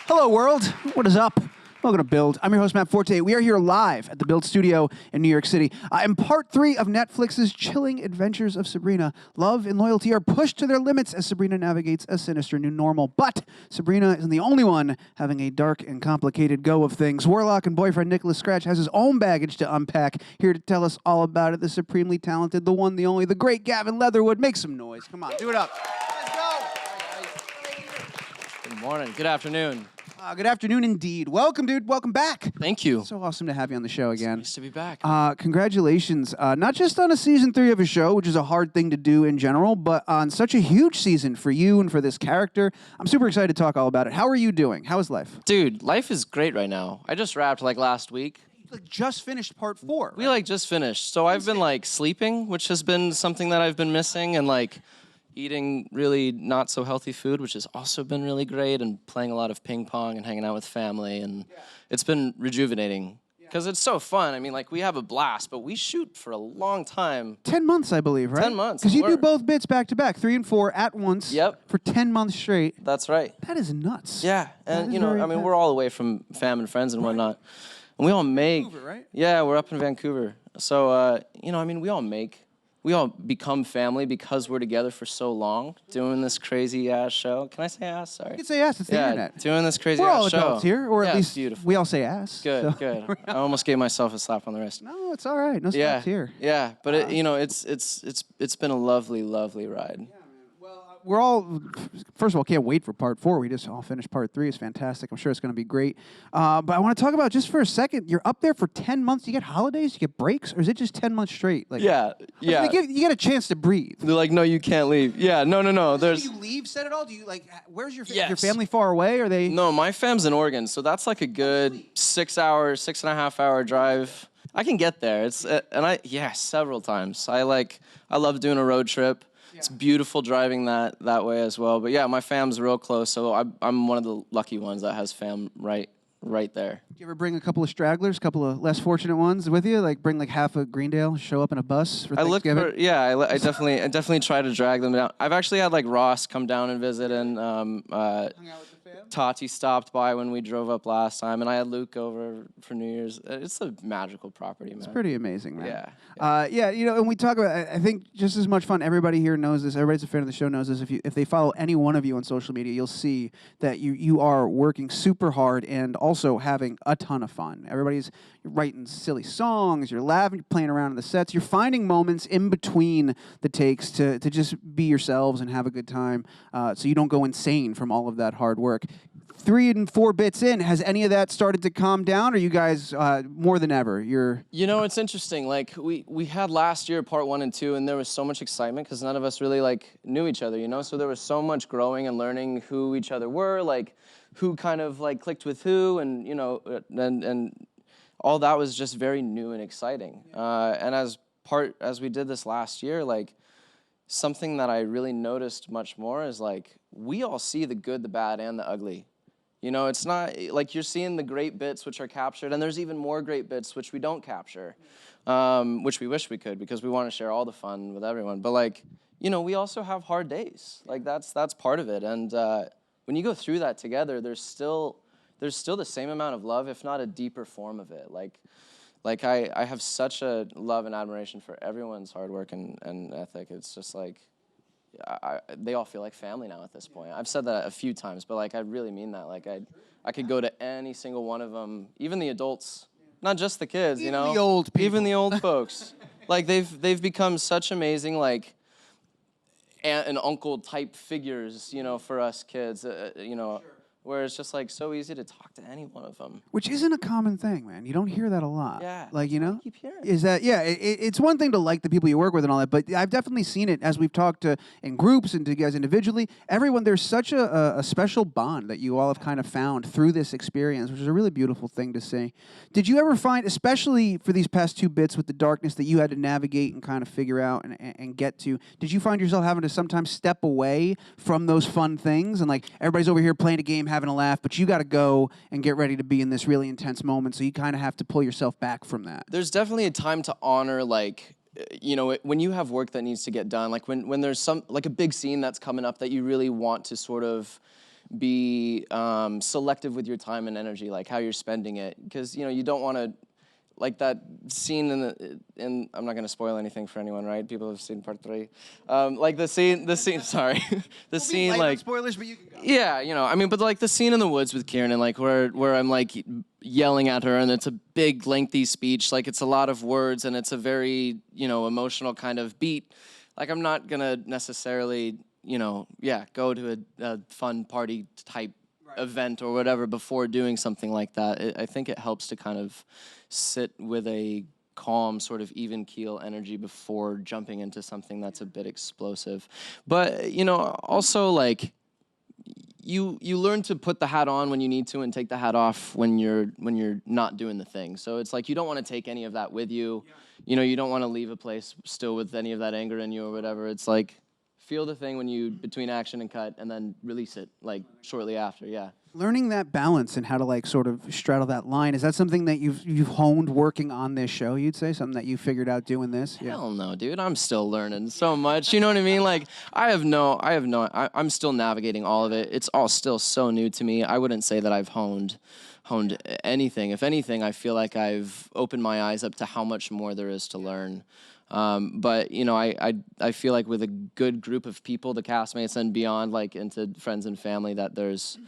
Hello, world. What is up? Welcome to Build. I'm your host, Matt Forte. We are here live at the Build Studio in New York City. In part 3 of Netflix's chilling Adventures of Sabrina, love and loyalty are pushed to their limits as Sabrina navigates a sinister new normal. But Sabrina isn't the only one having a dark and complicated go of things. Warlock and boyfriend Nicholas Scratch has his own baggage to unpack. Here to tell us all about it, the supremely talented, the one, the only, the great Gavin Leatherwood. Make some noise. Come on, do it up. Let's go. Good morning. Good afternoon. Good afternoon indeed. Welcome, dude. Welcome back. Thank you. So awesome to have you on the show again. It's nice to be back. Congratulations. Not just on a season 3 of a show, which is a hard thing to do in general, but on such a huge season for you and for this character. I'm super excited to talk all about it. How are you doing? How is life? Dude, life is great right now. I just wrapped last week. You just finished part 4. Right? We just finished. So I've been sleeping, which has been something that I've been missing, and eating really not so healthy food, which has also been really great, and playing a lot of ping pong and hanging out with family, and it's been rejuvenating because it's so fun. I mean, we have a blast, but we shoot for a long time. 10 months, I believe, right? 10 months. Because you do both bits back to back, 3 and 4 at once. Yep. For 10 months straight. That's right. That is nuts. Yeah, and we're all away from fam and friends and whatnot, and we all make. Vancouver, right? Yeah, we're up in Vancouver. So we all become family because we're together for so long, doing this crazy ass show. Can I say ass? Sorry. You can say ass. It's the internet. Doing this crazy We're ass all show. adults here, or at least beautiful. we all say ass. Good, so. good. I almost gave myself a slap on the wrist. No, it's all right. No slaps here. Yeah, but it's been a lovely, lovely ride. We're all, first of all, can't wait for part 4. We just all finished part 3. It's fantastic. I'm sure it's going to be great. But I want to talk about, just for a second, you're up there for 10 months. You get holidays? You get breaks? Or is it just 10 months straight? Yeah. You get a chance to breathe. They're like, no, you can't leave. Yeah, no. Do you leave set at all? Do you, where's your family? Your family far away? Are they? No, my fam's in Oregon, so that's a good 6 hour, 6.5 hour drive. I can get there. It's several times. I love doing a road trip. It's beautiful driving that way as well. But yeah, my fam's real close, so I'm one of the lucky ones that has fam right there. Do you ever bring a couple of stragglers, a couple of less fortunate ones with you? Bring half of Greendale, show up in a bus for Thanksgiving? I definitely try to drag them down. I've actually had Ross come down and visit, and hung out with the fam? Tati stopped by when we drove up last time, and I had Luke over for New Year's. It's a magical property, man. It's pretty amazing, man. Yeah. And we talk about, I think just as much fun, everybody here knows this, everybody's a fan of the show knows this. If they follow any one of you on social media, you'll see that you are working super hard and also having a ton of fun. You're writing silly songs, you're laughing, you're playing around in the sets, you're finding moments in between the takes to just be yourselves and have a good time, so you don't go insane from all of that hard work. 3 and 4 bits in, has any of that started to calm down, or you guys more than ever? It's interesting. We had last year part 1 and 2, and there was so much excitement because none of us really knew each other, So there was so much growing and learning who each other were, who kind of clicked with who, and and all that was just very new and exciting. And as we did this last year, something that I really noticed much more is we all see the good, the bad, and the ugly. It's not you're seeing the great bits which are captured, and there's even more great bits which we don't capture, which we wish we could because we want to share all the fun with everyone. But we also have hard days. That's part of it. And when you go through that together, there's still the same amount of love, if not a deeper form of it. I have such a love and admiration for everyone's hard work and ethic. It's just they all feel like family now at this point. I've said that a few times, but I really mean that. I could go to any single one of them, even the adults, not just the kids, even the old people. Even the old folks. They've become such amazing aunt and uncle type figures, for us kids, Sure. Where it's just so easy to talk to any one of them. Which isn't a common thing, man. You don't hear that a lot. Yeah. Keep hearing. Is that, it's one thing to like the people you work with and all that, but I've definitely seen it as we've talked to in groups and to you guys individually. Everyone, there's such a special bond that you all have kind of found through this experience, which is a really beautiful thing to see. Did you ever find, especially for these past 2 bits with the darkness that you had to navigate and kind of figure out and get to, did you find yourself having to sometimes step away from those fun things and everybody's over here playing a game, having a laugh, but you got to go and get ready to be in this really intense moment, so you kind of have to pull yourself back from that? There's definitely a time to honor, when you have work that needs to get done, when there's a big scene that's coming up that you really want to sort of be selective with your time and energy, like how you're spending it, because you don't want to. Like that scene in I'm not gonna spoil anything for anyone, right? People have seen part 3. Like the scene. Sorry, the scene like spoilers, but you can go. yeah, I mean, but like the scene in the woods with Kieran, like where I'm like yelling at her, and it's a big lengthy speech, like it's a lot of words, and it's a very emotional kind of beat. Like I'm not gonna necessarily go to a fun party type event or whatever before doing something like that. I think it helps to kind of sit with a calm, sort of even keel energy before jumping into something that's a bit explosive. But also like you learn to put the hat on when you need to and take the hat off when you're not doing the thing. So it's like you don't want to take any of that with you. You don't want to leave a place still with any of that anger in you or whatever. It's like feel the thing when you between action and cut, and then release it like shortly after. Yeah. Learning that balance and how to like sort of straddle that line, is that something that you've honed working on this show? You'd say something that you figured out doing this? Hell no, dude. I'm still learning so much. You know what I mean? Like I'm still navigating all of it. It's all still so new to me. I wouldn't say that I've honed anything. If anything, I feel like I've opened my eyes up to how much more there is to learn. But I feel like with a good group of people, the castmates and beyond, like into friends and family, that there's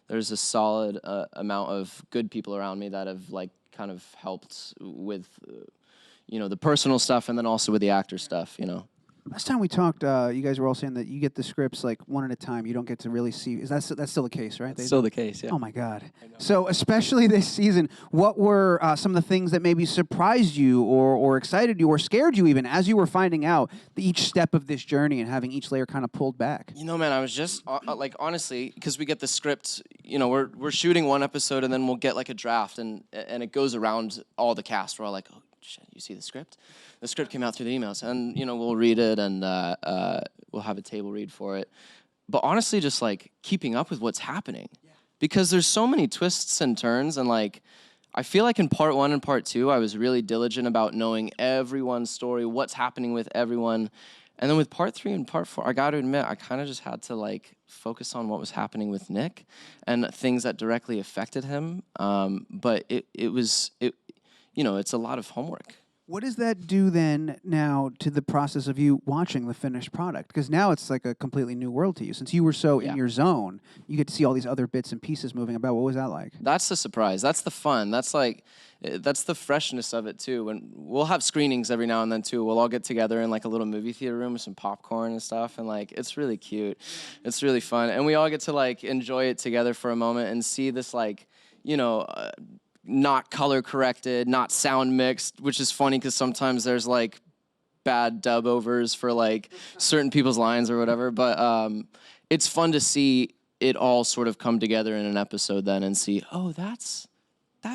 a solid amount of good people around me that have like kind of helped with the personal stuff, and then also with the actor stuff. Last time we talked, you guys were all saying that you get the scripts like one at a time. You don't get to really see. That's still the case, right? Still the case, yeah. Oh my God! So especially this season, what were some of the things that maybe surprised you, or excited you, or scared you even as you were finding out each step of this journey and having each layer kind of pulled back? Man, I was just like honestly, because we get the script. We're shooting one episode, and then we'll get like a draft, and it goes around all the cast. We're all like, oh shit, you see the script? The script came out through the emails, and we'll read it, and we'll have a table read for it. But honestly, just like keeping up with what's happening, because there's so many twists and turns, and like I feel like in part 1 and part 2, I was really diligent about knowing everyone's story, what's happening with everyone, and then with part 3 and part 4, I got to admit, I kind of just had to like focus on what was happening with Nick and things that directly affected him. But it's a lot of homework. What does that do then now to the process of you watching the finished product? Because now it's like a completely new world to you. Since you were so in your zone, you get to see all these other bits and pieces moving about. What was that like? That's the surprise. That's the fun. That's the freshness of it too. And we'll have screenings every now and then too. We'll all get together in like a little movie theater room with some popcorn and stuff, and like it's really cute. It's really fun, and we all get to like enjoy it together for a moment and see this like not color corrected, not sound mixed, which is funny because sometimes there's like bad dub overs for like certain people's lines or whatever. But it's fun to see it all sort of come together in an episode then and see, oh, that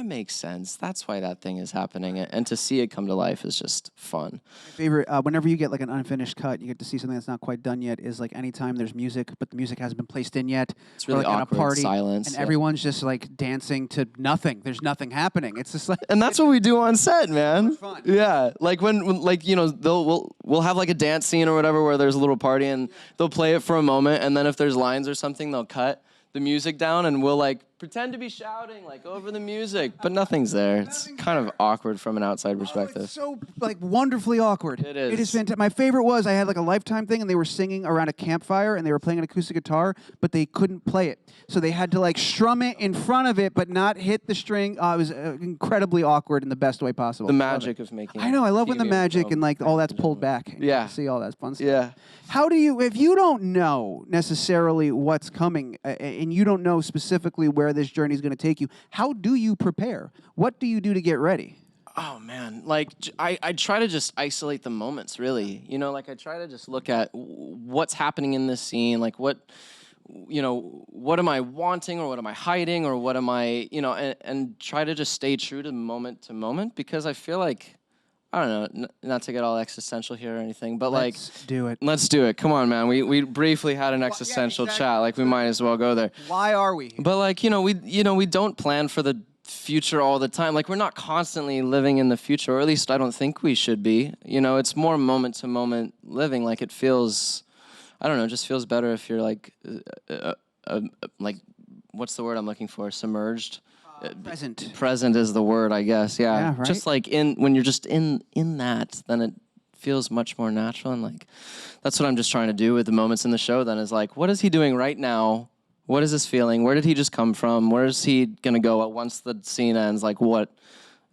makes sense. That's why that thing is happening. And to see it come to life is just fun. My favorite, whenever you get like an unfinished cut, you get to see something that's not quite done yet, is like anytime there's music, but the music hasn't been placed in yet. It's really like awkward, at a party, silence. and everyone's just like dancing to nothing. There's nothing happening. It's just like... And that's what we do on set, man. Fun. Yeah, like when like we'll have like a dance scene or whatever where there's a little party, and they'll play it for a moment, and then if there's lines or something, they'll cut the music down, and we'll like pretend to be shouting like over the music, but nothing's there. It's kind of awkward from an outside perspective. It's so like wonderfully awkward. It is. It is fantastic. My favorite was I had like a Lifetime thing, and they were singing around a campfire, and they were playing an acoustic guitar, but they couldn't play it, so they had to like strum it in front of it, but not hit the string. It was incredibly awkward in the best way possible. The magic of making. I know. I love when the magic and like all that's pulled back. And Yeah. see all that fun stuff. Yeah. How do you, if you don't know necessarily what's coming, and you don't know specifically where this journey is going to take you, how do you prepare? What do you do to get ready? Oh man, like I try to just isolate the moments, really. Like I try to just look at what's happening in this scene, like what am I wanting, or what am I hiding, or what am I, and try to just stay true to moment, because I feel like, I don't know, not to get all existential here or anything, but Let's do it. Let's do it. Come on, man. We briefly had an existential chat. Like we might as well go there. Why are we? But like, we don't plan for the future all the time. Like we're not constantly living in the future, or at least I don't think we should be. It's more moment to moment living. Like it feels, I don't know, it just feels better if you're like like, what's the word I'm looking for? Submerged. Present. Present is the word, I guess. Yeah. Yeah, right? Just like when you're just in that, then it feels much more natural, and like that's what I'm just trying to do with the moments in the show. Then is like, what is he doing right now? What is this feeling? Where did he just come from? Where is he gonna go once the scene ends? Like what?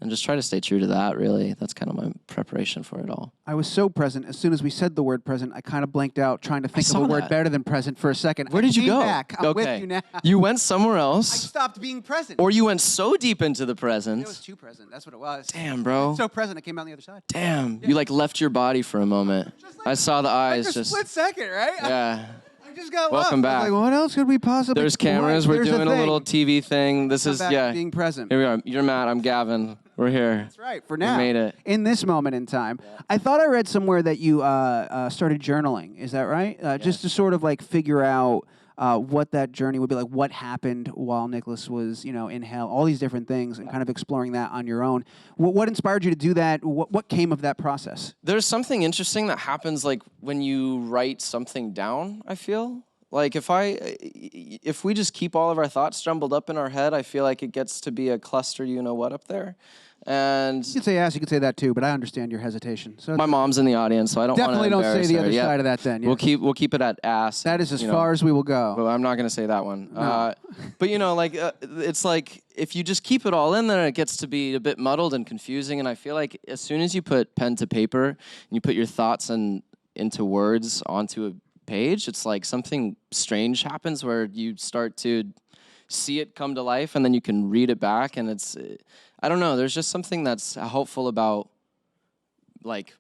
And just try to stay true to that, really. That's kind of my preparation for it all. I was so present. As soon as we said the word present, I kind of blanked out trying to think of a word better than present for a second. Where did you go? Back. I'm okay. with you now. You went somewhere I else. stopped being present. Or you went so deep into the present. It was too present. That's what it was. Damn, bro. So present, I came out on the other side. Damn. You like left your body for a moment. Like, I saw the eyes like a just. split second, right? Yeah. I just got Welcome lost. I was back. like, what else could we possibly? There's cameras. We're There's doing a thing. little TV thing. This I'm is back to yeah. being present. Here we are. You're Matt. I'm Gavin. We're here. That's right. For now, We made it. In this moment in time, I thought I read somewhere that you started journaling. Is that right? Just to sort of like figure out what that journey would be like. What happened while Nicholas was, in hell? All these different things, and kind of exploring that on your own. What inspired you to do that? What came of that process? There's something interesting that happens like when you write something down, I feel. Like if we just keep all of our thoughts jumbled up in our head, I feel like it gets to be a cluster, you know what, up there. And You could say yes, you could say that too, but I understand your hesitation. So my mom's in the audience, so I don't definitely want to don't say embarrass the her. other Yeah. side of that. Then We'll keep it at ass. that is as you know. far as we will go. Well, I'm not going to say that one. No. But it's like if you just keep it all in there, it gets to be a bit muddled and confusing. And I feel like as soon as you put pen to paper and you put your thoughts into words onto a page, it's like something strange happens where you start to see it come to life, and then you can read it back, and it's I don't know. There's just something that's helpful about like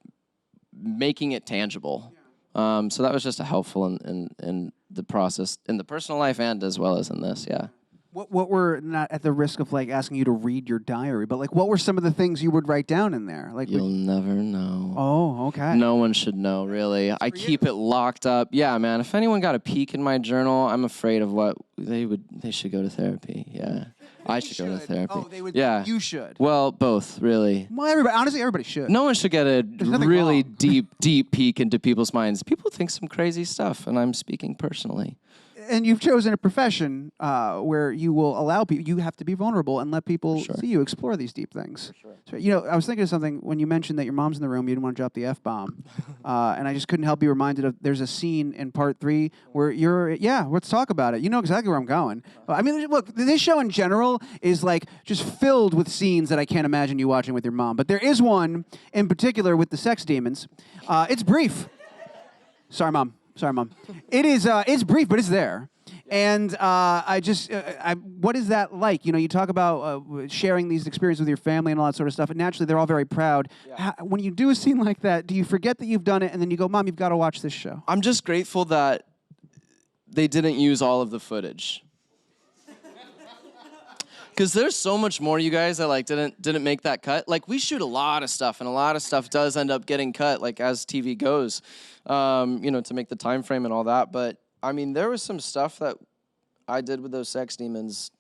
making it tangible. So that was just a helpful in the process in the personal life and as well as in this. Yeah. What were, not at the risk of like asking you to read your diary, but like what were some of the things you would write down in there? Like You'll never know. Oh, okay. No one should know, really. I keep it locked up. Yeah, man. If anyone got a peek in my journal, I'm afraid of what they should go to therapy. Yeah. I should go to therapy. Oh, they would. Yeah. You should. Well, both, really. Well, everybody should. No one should get a nothing really wrong. deep peek into people's minds. People think some crazy stuff, and I'm speaking personally. And you've chosen a profession where you will allow people. You have to be vulnerable and let people see you explore these deep things. For sure. So, I was thinking of something when you mentioned that your mom's in the room. You didn't want to drop the F-bomb, and I just couldn't help be reminded of. There's a scene in part 3 where you're. Yeah, let's talk about it. You know exactly where I'm going. I mean, look, this show in general is like just filled with scenes that I can't imagine you watching with your mom. But there is one in particular with the sex demons. It's brief. Sorry, Mom. It is. It's brief, but it's there. And what is that like? You talk about sharing these experiences with your family and all that sort of stuff. And naturally, they're all very proud. Yeah. When you do a scene like that, do you forget that you've done it, and then you go, "Mom, you've got to watch this show"? I'm just grateful that they didn't use all of the footage. Because there's so much more, you guys, that like didn't make that cut. Like we shoot a lot of stuff, and a lot of stuff does end up getting cut, like as TV goes, to make the time frame and all that. But I mean, there was some stuff that I did with those sex demons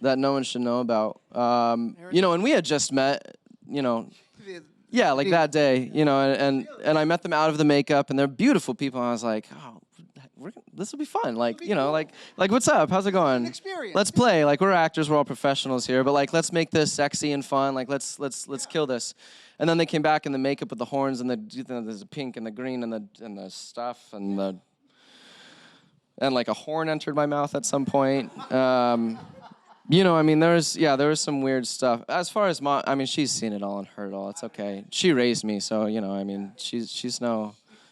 that no one should know about. And we had just met, yeah, like that day, and I met them out of the makeup, and they're beautiful people. And I was like, oh. This will be fun. Like, like what's up? How's it going? Let's play. Like, we're actors. We're all professionals here. But like, let's make this sexy and fun. Like, let's kill this. And then they came back in the makeup with the horns and there's the pink and the green and the stuff and like a horn entered my mouth at some point. There was some weird stuff. As far as Mom, I mean, she's seen it all and heard it all. It's okay. She raised me, so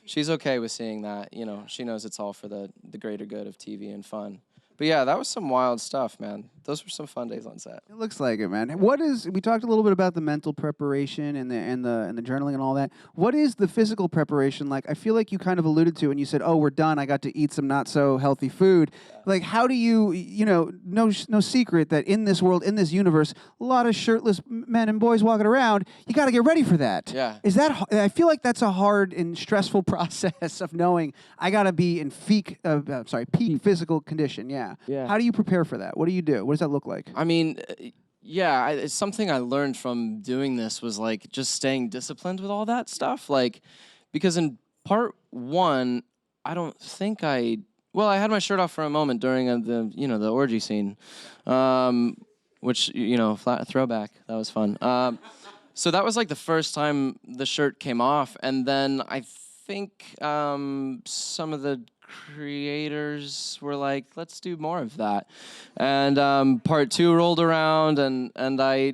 she's okay with seeing that. She knows it's all for the greater good of TV and fun. But yeah, that was some wild stuff, man. Those were some fun days on set. It looks like it, man. We talked a little bit about the mental preparation and the journaling and all that. What is the physical preparation like? I feel like you kind of alluded to, and you said, "Oh, we're done. I got to eat some not so healthy food." Yeah. Like, how do you, no secret that in this world, in this universe, a lot of shirtless men and boys walking around. You got to get ready for that. Yeah. I feel like that's a hard and stressful process of knowing I got to be in peak physical condition. Yeah. Yeah. How do you prepare for that? What do you do? What does that look like? I mean, it's something I learned from doing this was like just staying disciplined with all that stuff. Like, because in part 1, I don't think I Well, I had my shirt off for a moment during the orgy scene, which throwback. That was fun. So that was like the first time the shirt came off, and then I think some of the creators were like, "Let's do more of that," and part 2 rolled around, and I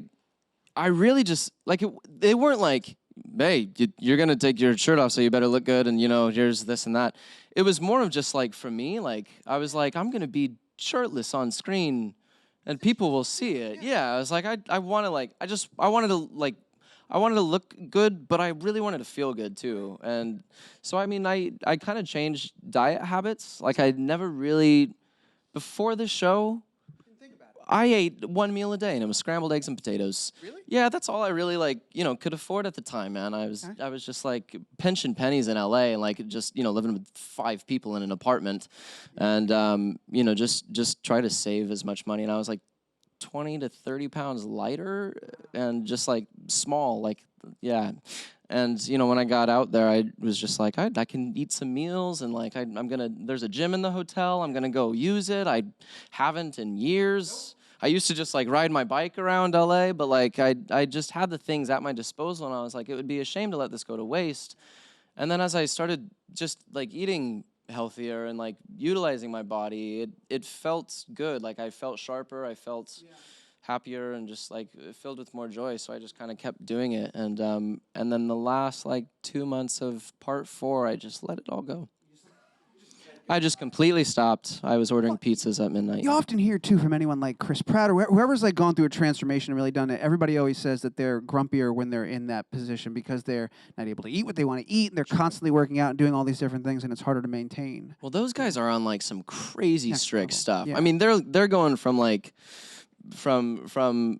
really just like it. They weren't like, "Hey, you're gonna take your shirt off, so you better look good," and here's this and that. It was more of just like for me, like I was like, I'm gonna be shirtless on screen, and people will see it. Yeah, I was like, I wanted to look good, but I really wanted to feel good too. And so I mean, I kind of changed diet habits. Like I never really before the show. I ate 1 meal a day, and it was scrambled eggs and potatoes. Really? Yeah, that's all I really could afford at the time, man. I was just like pinching pennies in LA, and like just living with 5 people in an apartment, and just try to save as much money. And I was like 20 to 30 pounds lighter, and just like small, like yeah. And when I got out there, I was just like, I can eat some meals, and like there's a gym in the hotel. I'm gonna go use it. I haven't in years. I used to just like ride my bike around LA, but like I just had the things at my disposal, and I was like, it would be a shame to let this go to waste. And then as I started just like eating healthier and like utilizing my body, it felt good. Like I felt sharper. I felt happier and just like filled with more joy. So I just kind of kept doing it. And then the last like 2 months of part 4, I just let it all go. I just completely stopped. I was ordering pizzas at midnight. You often hear, too, from anyone like Chris Pratt or whoever's like gone through a transformation and really done it, everybody always says that they're grumpier when they're in that position because they're not able to eat what they want to eat, and they're constantly working out and doing all these different things, and it's harder to maintain. Well, those guys are on like some crazy strict stuff. Yeah. I mean, they're going from like from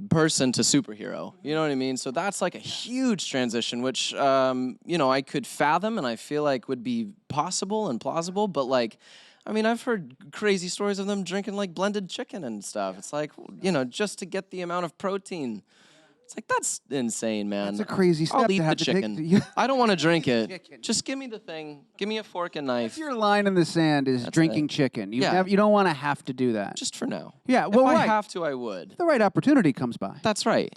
person to superhero, you know what I mean? So that's like a huge transition, which I could fathom and I feel like would be possible and plausible, but like I mean, I've heard crazy stories of them drinking like blended chicken and stuff. It's like, just to get the amount of protein. It's like, that's insane, man. That's a crazy step I'll to eat have the to chicken. take. I don't want to drink it. Chicken. Just give me the thing. Give me a fork and knife. If your line in the sand is drinking chicken, you don't want to have to do that. Just for now. Yeah, well, if I have to, I would. If the right opportunity comes by. That's right.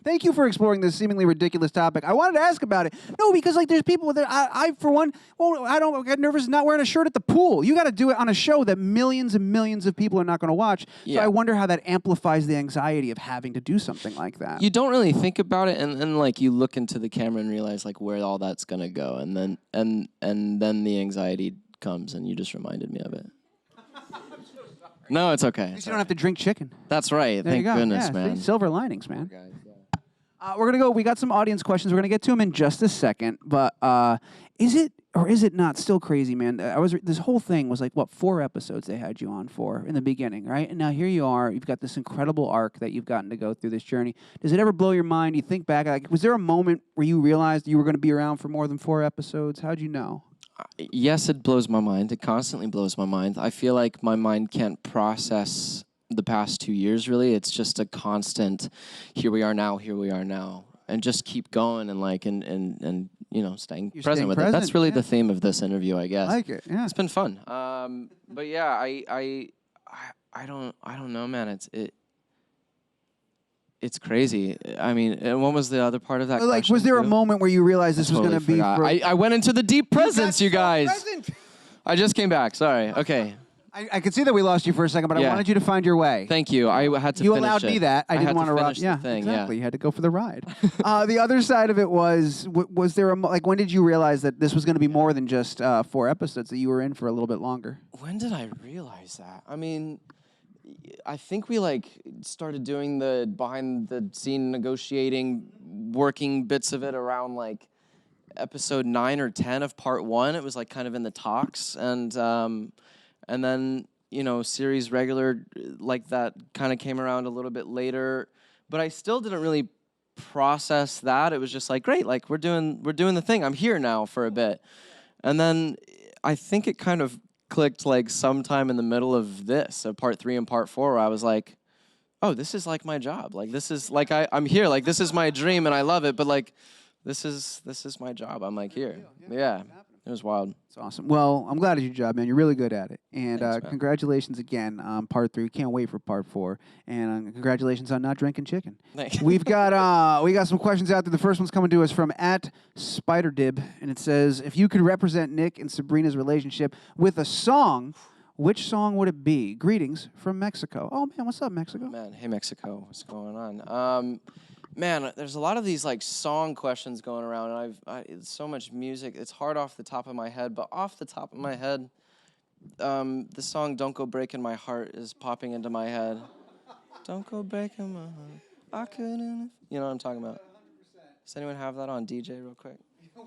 Thank you for exploring this seemingly ridiculous topic. I wanted to ask about it. No, because like there's people that I for one, I don't get nervous not wearing a shirt at the pool. You got to do it on a show that millions and millions of people are not going to watch. Yeah. So I wonder how that amplifies the anxiety of having to do something like that. You don't really think about it, and like you look into the camera and realize like where all that's gonna go, and then the anxiety comes, and you just reminded me of it. No, it's okay. At least you don't have to drink chicken. That's right. There Thank goodness, man. Silver linings, man. Guys, We're going to go. We got some audience questions. We're going to get to them in just a second. But is it or is it not still crazy, man? This whole thing was like, 4 episodes they had you on for in the beginning, right? And now here you are. You've got this incredible arc that you've gotten to go through this journey. Does it ever blow your mind? You think back, like, was there a moment where you realized you were going to be around for more than 4 episodes? How'd you know? Yes, it blows my mind. It constantly blows my mind. I feel like my mind can't process the past 2 years, really. It's just a constant, here we are now, and just keep going and staying present with it. That's really the theme of this interview, I guess. I like it. Yeah, it's been fun. But yeah, I don't know, man. It's crazy. I mean, and what was the other part of that? Like, was there a moment where you realized this was going to be? I went into the deep presence, you guys. I just came back. Sorry. Okay. I could see that we lost you for a second, but I wanted you to find your way. Thank you. I had to. You finish allowed it. me that. I didn't want to finish rob. the thing. Exactly. Yeah. You had to go for the ride. The other side of it was there when did you realize that this was going to be more than just 4 episodes, that you were in for a little bit longer? When did I realize that? I mean, I think we started doing the behind the scene negotiating, working bits of it around episode 9 or 10 of part 1. It was kind of in the talks, and then series regular that kind of came around a little bit later, but I still didn't really process that. It was just great, we're doing the thing. I'm here now for a bit, and then I think it kind of clicked sometime in the middle of this, of part 3 and part 4, where I was like, oh, this is my job. This is I'm here. This is my dream and I love it. But this is my job. I'm here. Yeah. It was wild. It's awesome. Well, I'm glad it's your job, man. You're really good at it. And Thanks, man. congratulations again on part 3. Can't wait for part 4. And congratulations on not drinking chicken. Thanks. we got some questions out there. The first one's coming to us from @SpiderDib, and it says, if you could represent Nick and Sabrina's relationship with a song, which song would it be? Greetings from Mexico. Oh man, what's up, Mexico? Man, hey Mexico, what's going on? Man, there's a lot of these like song questions going around, and it's so much music. It's hard off the top of my head, but off the top of my head, the song "Don't Go Breaking My Heart" is popping into my head. Don't go breaking my heart. I couldn't. You know what I'm talking about? Does anyone have that on DJ real quick?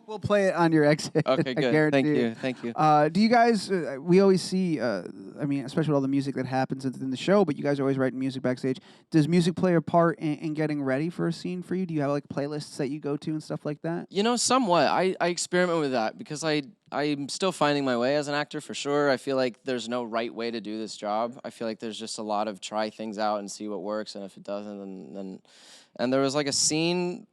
We'll play it on your exit. Okay, good. Thank you. Do you guys? We always see. I mean, especially with all the music that happens in the show. But you guys are always writing music backstage. Does music play a part in getting ready for a scene for you? Do you have like playlists that you go to and stuff like that? You know, somewhat. I experiment with that because I'm still finding my way as an actor for sure. I feel like there's no right way to do this job. I feel like there's just a lot of try things out and see what works, and if it doesn't, then. And there was like a scene.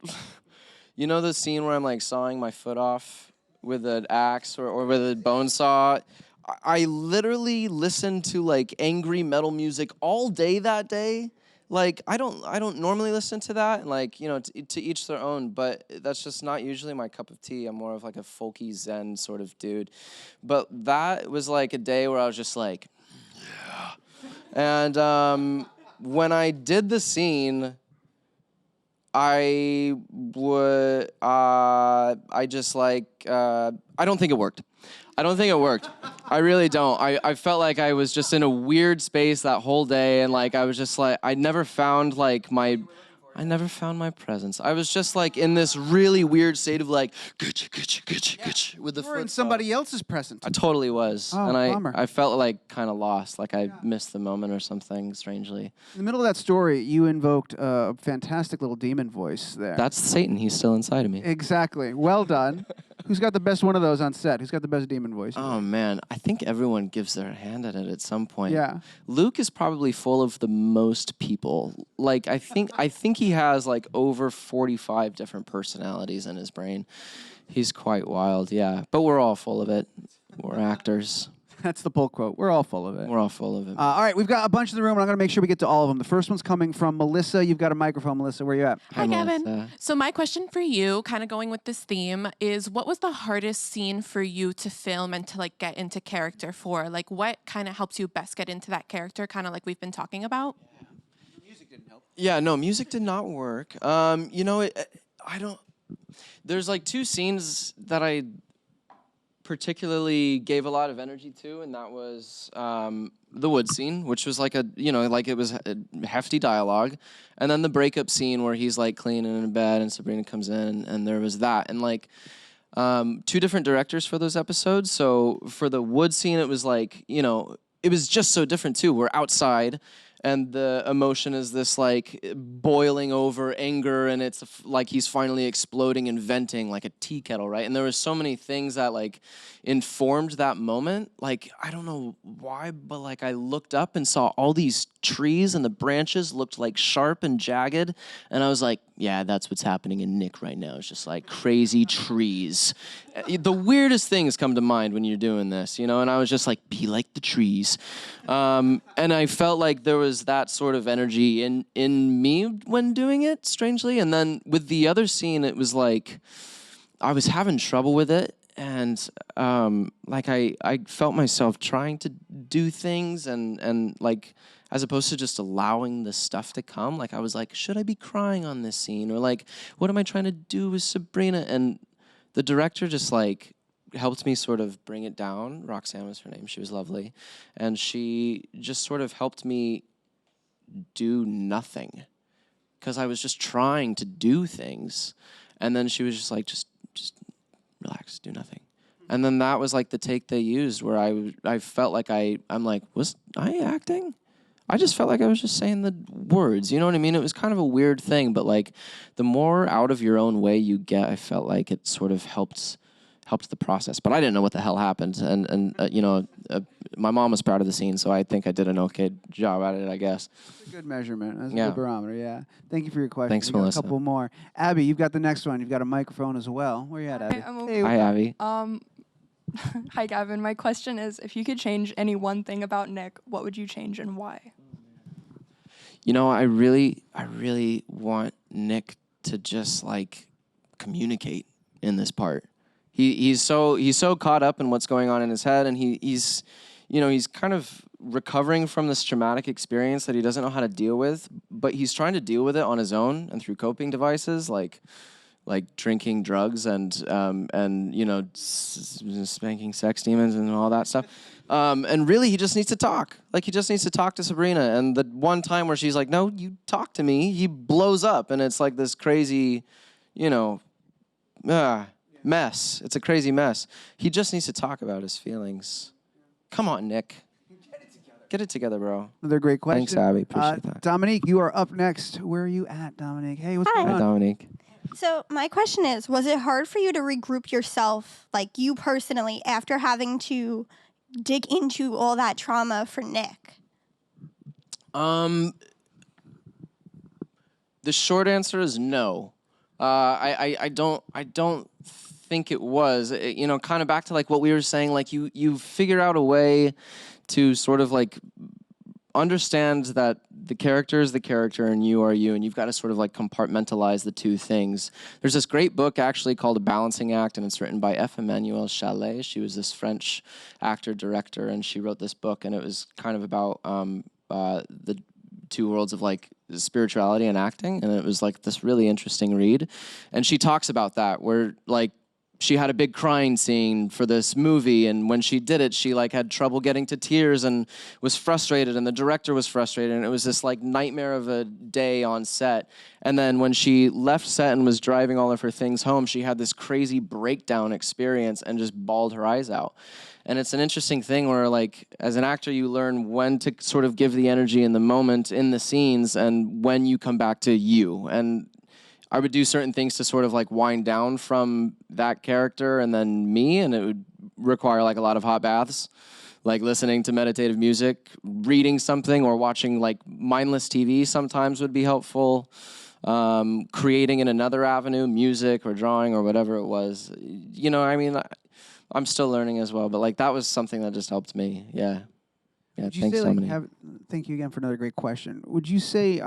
You know the scene where I'm like sawing my foot off with an axe or with a bone saw? I literally listened to like angry metal music all day that day. Like I don't normally listen to that, and like, you know, to each their own, but that's just not usually my cup of tea. I'm more of like a folky zen sort of dude. But that was like a day where I was just like, yeah. And when I did the scene, I just like, I don't think it worked. I really don't. I felt like I was just in a weird space that whole day, and like I was just like, I never found my presence. I was just like in this really weird state of like, gotcha, with the You're foot in somebody else's presence. I totally was. Oh, and bummer. I felt like kind of lost, like I missed the moment or something, strangely. In the middle of that story, you invoked a fantastic little demon voice there. That's Satan. He's still inside of me. Exactly. Well done. Who's got the best one of those on set? Who's got the best demon voice? Oh, man. I think everyone gives their hand at it at some point. Yeah. Luke is probably full of the most people. Like, I think he has, like, over 45 different personalities in his brain. He's quite wild, yeah. But we're all full of it. We're actors. That's the pull quote. We're all full of it. We're all full of it. All right, we've got a bunch in the room, and I'm going to make sure we get to all of them. The first one's coming from Melissa. You've got a microphone, Melissa. Where you at? Hi, Gavin. Melissa. So my question for you, kind of going with this theme, is what was the hardest scene for you to film and to like get into character for? Like, what kind of helps you best get into that character, kind of like we've been talking about? Music didn't help. Yeah, no, music did not work. You know, I don't. There's like two scenes that I particularly gave a lot of energy to, and that was the wood scene, which was like it was a hefty dialogue, and then the breakup scene where he's like cleaning in bed and Sabrina comes in, and there was that, and like two different directors for those episodes. So for the wood scene, it was like, you know, it was just so different too. We're outside, and the emotion is this like boiling over anger, and it's like he's finally exploding and venting like a tea kettle, right? And there were so many things that like informed that moment. Like, I don't know why, but like I looked up and saw all these trees, and the branches looked like sharp and jagged, and I was like, yeah, that's what's happening in Nick right now. It's just like crazy trees. The weirdest things come to mind when you're doing this, you know? And I was just like, be like the trees. And I felt like there was that sort of energy in me when doing it, strangely. And then with the other scene, it was like I was having trouble with it. And like I felt myself trying to do things and like, as opposed to just allowing the stuff to come, like I was like, should I be crying on this scene? Or like, what am I trying to do with Sabrina? And the director just like helped me sort of bring it down. Roxanne was her name. She was lovely. And she just sort of helped me do nothing, because I was just trying to do things. And then she was just like, just relax, do nothing. And then that was like the take they used, where I felt like I'm like, was I acting? I just felt like I was just saying the words, you know what I mean? It was kind of a weird thing, but like the more out of your own way you get, I felt like it sort of helped the process. But I didn't know what the hell happened, and you know, my mom was proud of the scene, so I think I did an okay job at it, I guess. That's a good measurement. That's a good barometer, yeah. Thank you for your question. Thanks, We got Melissa. a couple more. Abby, you've got the next one. You've got a microphone as well. Where you at, Abby? I'm Hi, Abby. Hi, Gavin. My question is, if you could change any one thing about Nick, what would you change and why? You know, I really want Nick to just like communicate in this part. He's so caught up in what's going on in his head, and he's kind of recovering from this traumatic experience that he doesn't know how to deal with, but he's trying to deal with it on his own and through coping devices like drinking, drugs, and spanking sex demons and all that stuff. And really, he just needs to talk. Like, he just needs to talk to Sabrina. And the one time where she's like, "No, you talk to me," he blows up, and it's like this crazy, mess. It's a crazy mess. He just needs to talk about his feelings. Come on, Nick. Get it together, bro. Another great question. Thanks, Abby. Appreciate that. Dominique, you are up next. Where are you at, Dominique? Hey, what's going Hi, on? Dominique. So my question is, was it hard for you to regroup yourself, like you personally, after having to dig into all that trauma for Nick? The short answer is no. I don't think it was. Kind of back to like what we were saying, like you figure out a way to sort of like understand that the character is the character and you are you, and you've got to sort of like compartmentalize the two things. There's this great book actually called A Balancing Act, and it's written by F. Emmanuelle Chalet. She was this French actor, director, and she wrote this book, and it was kind of about the two worlds of like spirituality and acting, and it was like this really interesting read. And she talks about that, where like she had a big crying scene for this movie, and when she did it, she like had trouble getting to tears and was frustrated, and the director was frustrated, and it was this like nightmare of a day on set. And then when she left set and was driving all of her things home, she had this crazy breakdown experience and just bawled her eyes out. And it's an interesting thing where, like, as an actor, you learn when to sort of give the energy in the moment, in the scenes, and when you come back to you. And I would do certain things to sort of like wind down from that character and then me, and it would require like a lot of hot baths, like listening to meditative music, reading something, or watching like mindless TV sometimes would be helpful. Creating in another avenue, music or drawing or whatever it was. I'm still learning as well, but like that was something that just helped me. Yeah. Yeah, Would you thanks, say, Dominique. thank you again for another great question. Would you say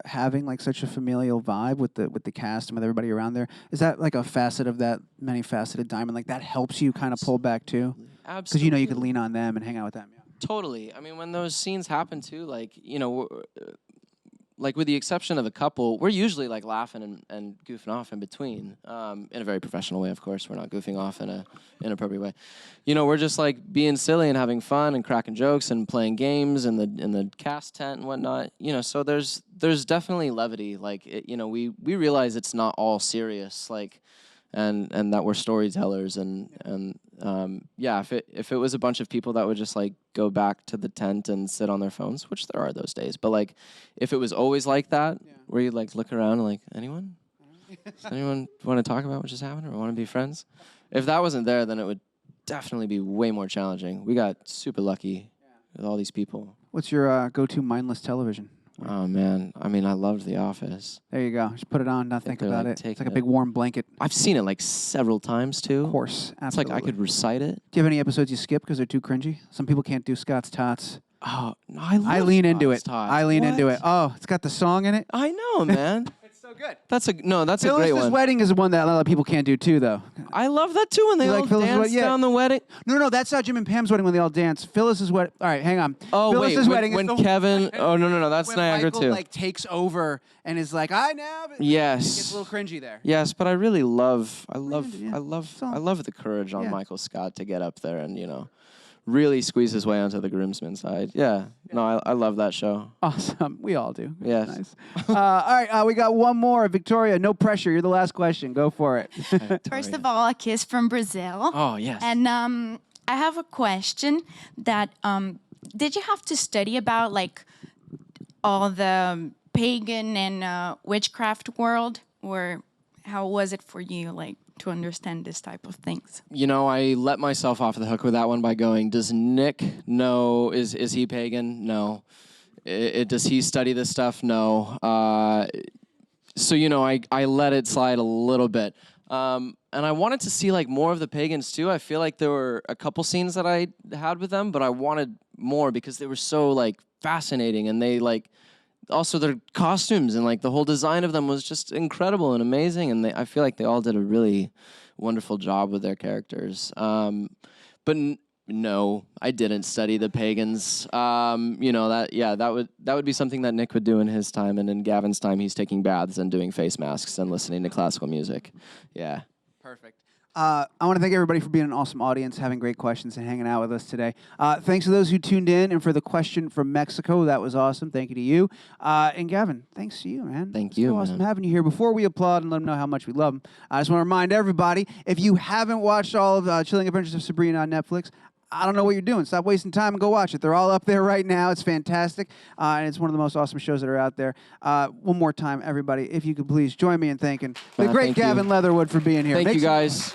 having like such a familial vibe with the cast and with everybody around there, is that like a facet of that many-faceted diamond? Like that helps you kind of pull back too? Absolutely. Because you could lean on them and hang out with them. Yeah. Totally. I mean, when those scenes happen too, like, like with the exception of a couple, we're usually like laughing and goofing off in between, in a very professional way, of course. We're not goofing off in an inappropriate way. We're just like being silly and having fun and cracking jokes and playing games in the cast tent and whatnot. So there's definitely levity. Like we realize it's not all serious. Like. And that we're storytellers, and if it was a bunch of people that would just like go back to the tent and sit on their phones, which there are those days, but like if it was always like that, where you like look around and like, anyone want to talk about what just happened or want to be friends? If that wasn't there, then it would definitely be way more challenging. We got super lucky with all these people. What's your go-to mindless television? Oh, man. I mean, I loved The Office. There you go. Just put it on, not think about like it. It's like a big warm blanket. I've seen it like several times, too. Of course. Absolutely. It's like I could recite it. Do you have any episodes you skip because they're too cringy? Some people can't do Scott's Tots. Oh, no, I lean into it. Tots. I lean into What? it. Oh, it's got the song in it. I know, man. It's so good. That's a great Phyllis's one. Wedding is one that a lot of people can't do too, though. I love that too when they You all like Phyllis's dance Wedding? Yeah. down the wedding. No, that's not Jim and Pam's wedding when they all dance. Phyllis's wedding. All right, hang on. Oh Phyllis's wait, wedding when is the Kevin. Oh no, that's when Niagara Michael too. like takes over and is like, I now. Yes. It gets a little cringy there. Yes, but I really love, I Yeah. love the courage on Yeah. Michael Scott to get up there and really squeeze his way onto the groomsmen's side. Yeah. No, I love that show. Awesome. We all do. Yes. Nice. All right, we got one more. Victoria, no pressure. You're the last question. Go for it. First of all, a kiss from Brazil. Oh yes. And I have a question that did you have to study about like all the pagan and witchcraft world, or how was it for you like to understand this type of things? I let myself off the hook with that one by going, does Nick know, is he pagan? No. Does he study this stuff? No. So, I let it slide a little bit. I wanted to see like more of the pagans too. I feel like there were a couple scenes that I had with them, but I wanted more because they were so like fascinating, and they like also their costumes and like the whole design of them was just incredible and amazing, and I feel like they all did a really wonderful job with their characters. But no, I didn't study the pagans. You know, that would be something that Nick would do in his time, and in Gavin's time, he's taking baths and doing face masks and listening to classical music. Yeah. Perfect. I want to thank everybody for being an awesome audience, having great questions, and hanging out with us today. Thanks to those who tuned in, and for the question from Mexico, that was awesome. Thank you to you. And Gavin, thanks to you, man. Thank It's you, so awesome man. having you here. Before we applaud and let them know how much we love them, I just want to remind everybody, if you haven't watched all of Chilling Adventures of Sabrina on Netflix, I don't know what you're doing. Stop wasting time and go watch it. They're all up there right now. It's fantastic. And it's one of the most awesome shows that are out there. One more time, everybody, if you could please join me in thanking the great Thank you. Gavin Leatherwood for being here. Thank Make you, some- guys.